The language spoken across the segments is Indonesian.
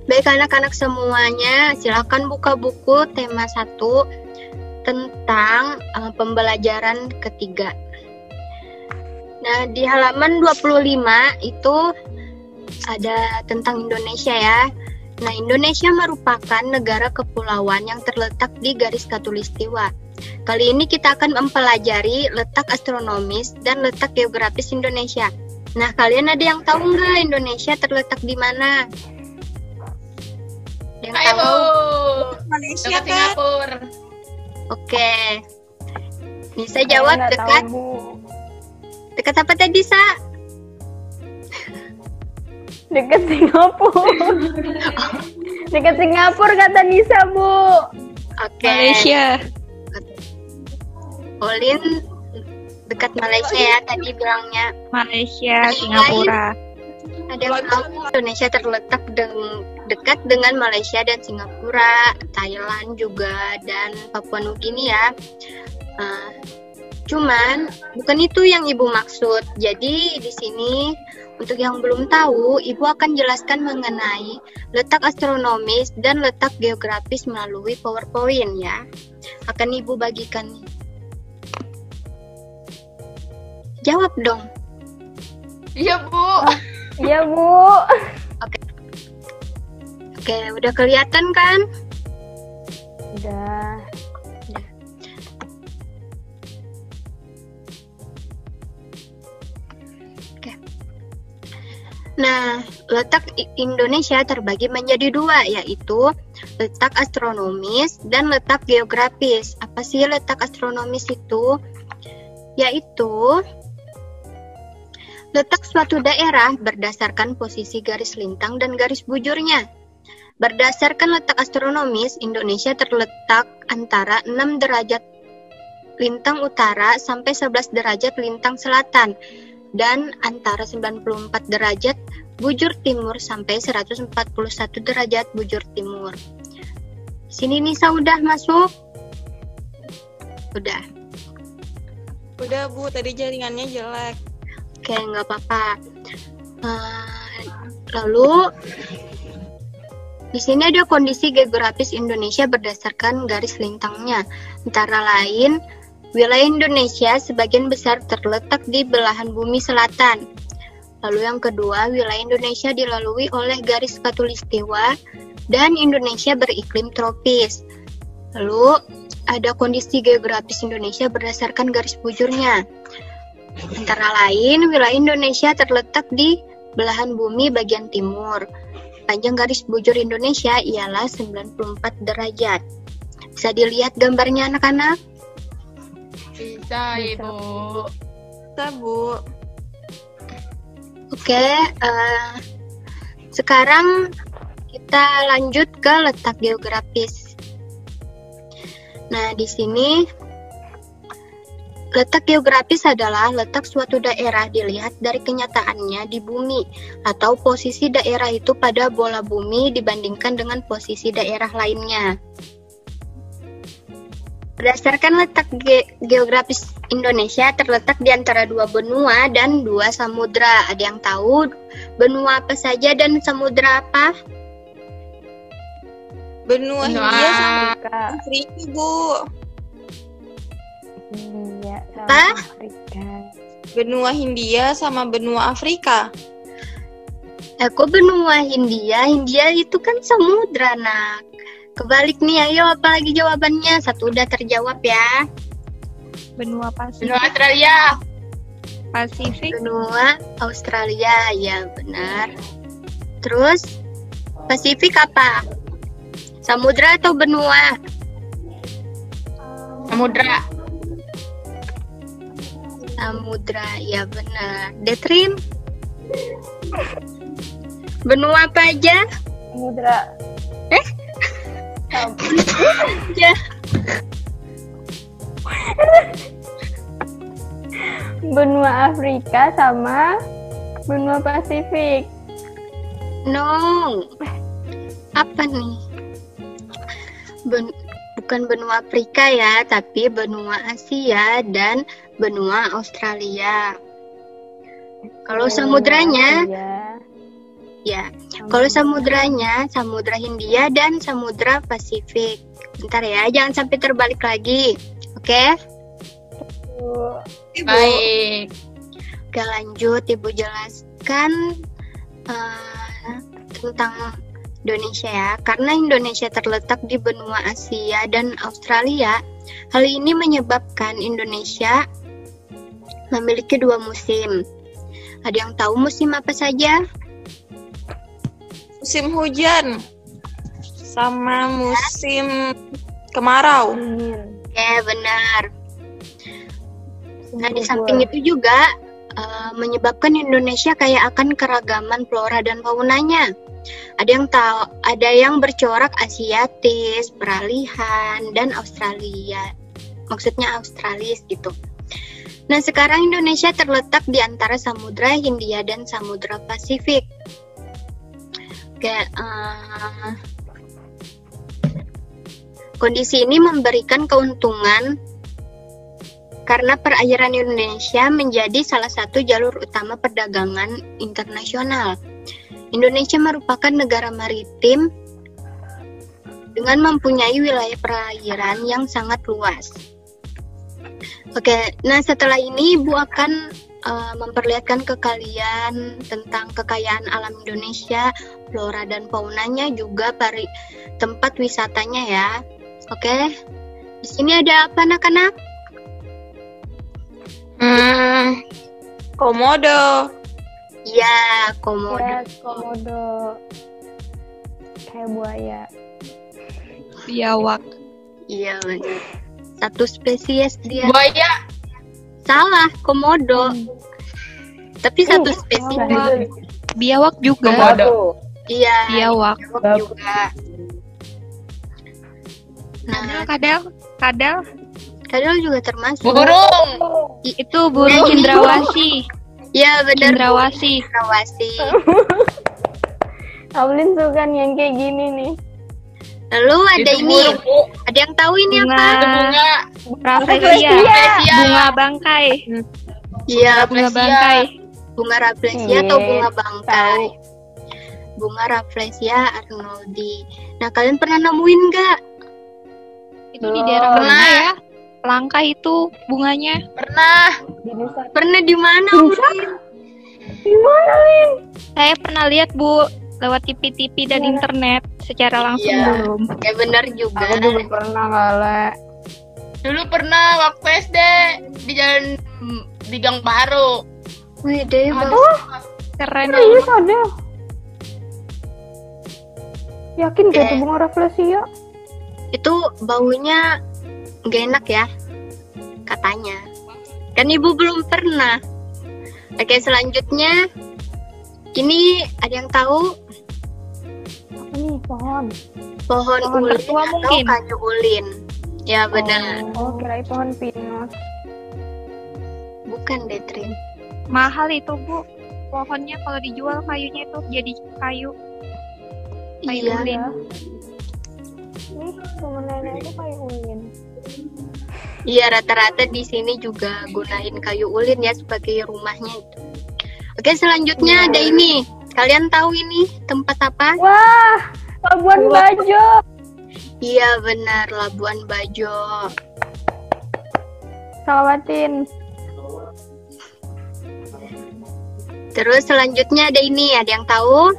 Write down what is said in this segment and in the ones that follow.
Baik anak-anak semuanya, silakan buka buku tema 1 tentang pembelajaran ketiga. Nah, di halaman 25 itu ada tentang Indonesia ya. Nah, Indonesia merupakan negara kepulauan yang terletak di garis khatulistiwa. Kali ini kita akan mempelajari letak astronomis dan letak geografis Indonesia. Nah, kalian ada yang tahu nggak Indonesia terletak di mana? Yang tahu? Malaysia kan? Singapura. Oke. Nisa jawab dekat. Dekat apa tadi, Sa? Dekat Singapura. Dekat Singapura kata Nisa, Bu. Oke. Malaysia. Olin dekat Malaysia ya tadi bilangnya. Malaysia, Singapura. Ada yang tahu Indonesia terletak dekat dengan Malaysia dan Singapura, Thailand juga, dan Papua Nugini ya. Cuman bukan itu yang Ibu maksud. Jadi di sini untuk yang belum tahu, Ibu akan jelaskan mengenai letak astronomis dan letak geografis melalui PowerPoint ya. Akan Ibu bagikan. Jawab dong. Iya, Bu. Iya, Bu. Oke, udah kelihatan kan? Udah. Nah, letak Indonesia terbagi menjadi 2, yaitu letak astronomis dan letak geografis. Apa sih letak astronomis itu? Yaitu letak suatu daerah berdasarkan posisi garis lintang dan garis bujurnya. Berdasarkan letak astronomis, Indonesia terletak antara 6 derajat lintang utara sampai 11 derajat lintang selatan, dan antara 94 derajat bujur timur sampai 141 derajat bujur timur. Sini Nisa udah masuk? Udah. Udah, Bu, tadi jaringannya jelek. Oke, nggak apa-apa. Lalu di sini ada kondisi geografis Indonesia berdasarkan garis lintangnya. Antara lain, wilayah Indonesia sebagian besar terletak di belahan bumi selatan. Lalu yang kedua, wilayah Indonesia dilalui oleh garis khatulistiwa dan Indonesia beriklim tropis. Lalu ada kondisi geografis Indonesia berdasarkan garis bujurnya. Antara lain, wilayah Indonesia terletak di belahan bumi bagian timur. Panjang garis bujur Indonesia ialah 94 derajat. Bisa dilihat gambarnya anak-anak? Bisa, Ibu. Bisa, Bu. Oke, sekarang kita lanjut ke letak geografis. Nah, di sini letak geografis adalah letak suatu daerah dilihat dari kenyataannya di bumi atau posisi daerah itu pada bola bumi dibandingkan dengan posisi daerah lainnya. Berdasarkan letak geografis Indonesia terletak di antara 2 benua dan 2 samudra. Ada yang tahu benua apa saja dan samudra apa? Benua Hindia sama Afrika, Bu. India sama Apa? Afrika. Benua Hindia sama benua Afrika. Kok benua Hindia? Hindia itu kan samudra, nak. Kebalik nih, ayo apalagi jawabannya? 1 udah terjawab ya. Benua Pasifik. Benua Australia. Pasifik. Benua Australia, ya benar. Terus Pasifik apa? Samudra atau benua? Samudra. Samudra, ya benar. Detrin? Benua apa aja? Samudra. Ya. Benua Afrika sama benua Pasifik. No. Apa nih? Bukan benua Afrika ya, tapi benua Asia dan benua Australia. Kalau samudranya, Iya. Ya, kalau samudranya, Samudra Hindia dan Samudra Pasifik. Bentar ya, jangan sampai terbalik lagi. Oke? Baik. Oke, lanjut. Ibu jelaskan tentang Indonesia ya. Karena Indonesia terletak di benua Asia dan Australia, hal ini menyebabkan Indonesia memiliki 2 musim. Ada yang tahu musim apa saja? Musim hujan sama musim kemarau. Oke, benar. Nah, di samping itu juga menyebabkan Indonesia kaya akan keragaman flora dan faunanya. Ada yang bercorak Asiatis, peralihan, dan Australia. Maksudnya Australis gitu. Nah, sekarang Indonesia terletak di antara Samudra Hindia dan Samudra Pasifik. Oke, kondisi ini memberikan keuntungan karena perairan Indonesia menjadi salah satu jalur utama perdagangan internasional. Indonesia merupakan negara maritim dengan mempunyai wilayah perairan yang sangat luas. Oke, nah setelah ini Ibu akan memperlihatkan ke kalian tentang kekayaan alam Indonesia, flora dan faunanya, juga tempat wisatanya ya. Oke, di sini ada apa anak-anak? Komodo. Ya, komodo. Ya, komodo. Kayak buaya. Biawak. Iya benar. Satu spesies dia. Buaya. Salah, komodo. Tapi satu spesies. Biawak juga. Komodo. Iya. Biawak. Biawak juga. Nah, kadal juga termasuk. Burung. Itu burung cendrawasih. Iya benar. Cendrawasih. Cendrawasih. Aulin suka nih yang kayak gini nih. Lalu ada Itu ini. burung, Bu. Ada yang tahu ini Bunga. apa? Itu bunga. Rafflesia. Rafflesia. Bunga bangkai. Iya, Bunga Rafflesia. bangkai. bunga Rafflesia atau bunga bangkai. Bunga Rafflesia arnoldi. Nah, kalian pernah nemuin nggak? Itu di daerah Pernah. mana ya? Langka itu bunganya. Pernah. Pernah di mana, Ulin? Saya pernah lihat, Bu, lewat TV-TV dan internet. Secara langsung Iya. belum. Ya benar juga. Aku juga pernah kali. Dulu pernah waktu SD di jalan di Gang Baru. Wih, deh, Bang. Keren. Serius ada. Yakin gak Eh. itu bunga Rafflesia? Itu baunya nggak enak ya, katanya. Kan Ibu belum pernah. Oke, selanjutnya ini ada yang tahu Apa nih pohon? pohon Pohon ulin tertua atau mungkin. kayu ulin? Ya benar. Oh, kirain pohon pinus. Bukan deh, Trin. Mahal itu, Bu. Pohonnya kalau dijual kayunya itu jadi kayu. Kayu Iya. ulin. Nih, rumah nenek itu kayu ulin. Iya, rata-rata di sini juga gunain kayu ulin ya sebagai rumahnya itu. Oke, selanjutnya ada ini. Kalian tahu ini tempat apa? Wah, Labuan Bajo. Iya, benar, Labuan Bajo. Salawatin. Terus selanjutnya ada ini, ada yang tahu?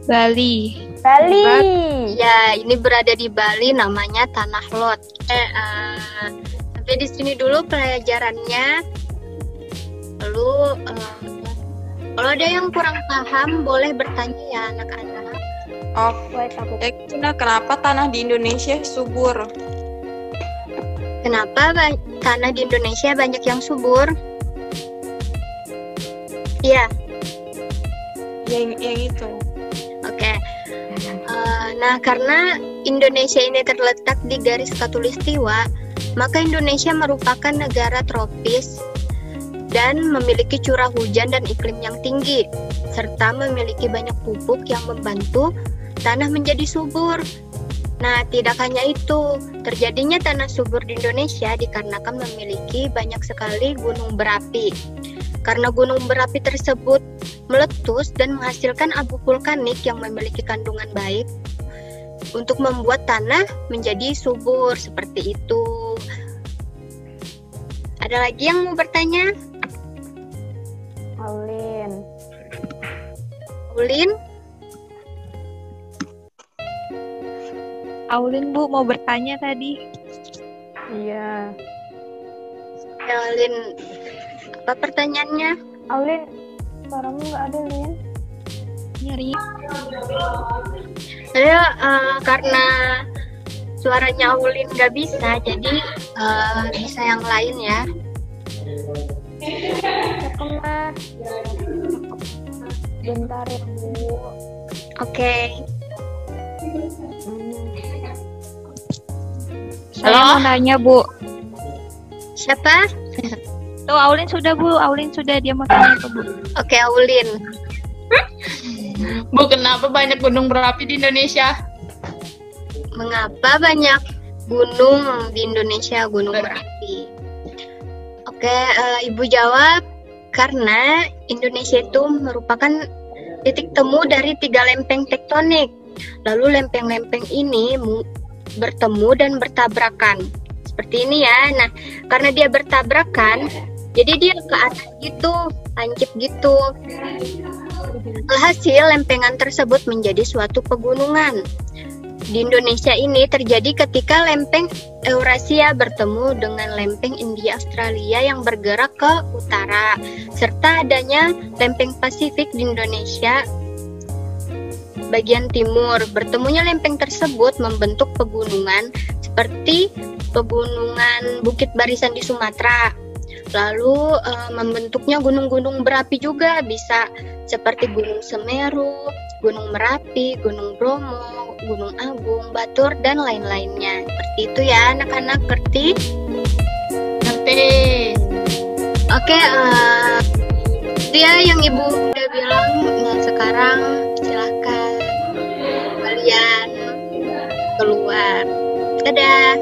Bali. Bali. Ya, ini berada di Bali, namanya Tanah Lot. Sampai di sini dulu pelajarannya. Lalu kalau ada yang kurang paham boleh bertanya ya anak-anak. Oh, Wait, aku. Cina, kenapa tanah di Indonesia subur? Kenapa tanah di Indonesia banyak yang subur? Iya, Yang itu. oke. Nah, karena Indonesia ini terletak di garis khatulistiwa, maka Indonesia merupakan negara tropis dan memiliki curah hujan dan iklim yang tinggi, serta memiliki banyak pupuk yang membantu tanah menjadi subur. Nah, tidak hanya itu, terjadinya tanah subur di Indonesia dikarenakan memiliki banyak sekali gunung berapi. Karena gunung berapi tersebut meletus dan menghasilkan abu vulkanik yang memiliki kandungan baik untuk membuat tanah menjadi subur seperti itu. Ada lagi yang mau bertanya? Aulin. Ulin? Aulin Bu mau bertanya tadi. Iya. Ya, Ulin. Apa pertanyaannya? Aulin, suaramu nggak ada, Lin. Nyari. Saya karena suaranya Ulin nggak bisa, jadi bisa yang lain ya. Mah. Bentar ya, Bu. Oke. Saya Halo? mau nanya Bu. Siapa? Tuh Aulin sudah Bu, Aulin sudah, dia mau tanya tuh Bu. Oke, Ulin. Bu, kenapa banyak gunung berapi di Indonesia? Mengapa banyak gunung di Indonesia, gunung berapi? Oke, Ibu jawab, karena Indonesia itu merupakan titik temu dari 3 lempeng tektonik. Lalu lempeng-lempeng ini bertemu dan bertabrakan. Seperti ini ya. Nah, karena dia bertabrakan, jadi dia ke atas gitu, lancip gitu. Alhasil lempengan tersebut menjadi suatu pegunungan. Di Indonesia ini terjadi ketika lempeng Eurasia bertemu dengan lempeng India Australia yang bergerak ke utara, serta adanya lempeng Pasifik di Indonesia bagian timur. Bertemunya lempeng tersebut membentuk pegunungan seperti pegunungan Bukit Barisan di Sumatera. Lalu membentuknya gunung-gunung berapi juga, bisa seperti Gunung Semeru, Gunung Merapi, Gunung Bromo, Gunung Agung, Batur, dan lain-lainnya. Seperti itu ya anak-anak, ngerti? Ngerti. Oke, itu ya yang Ibu udah bilang. Nah, sekarang silahkan kalian keluar. Dadah.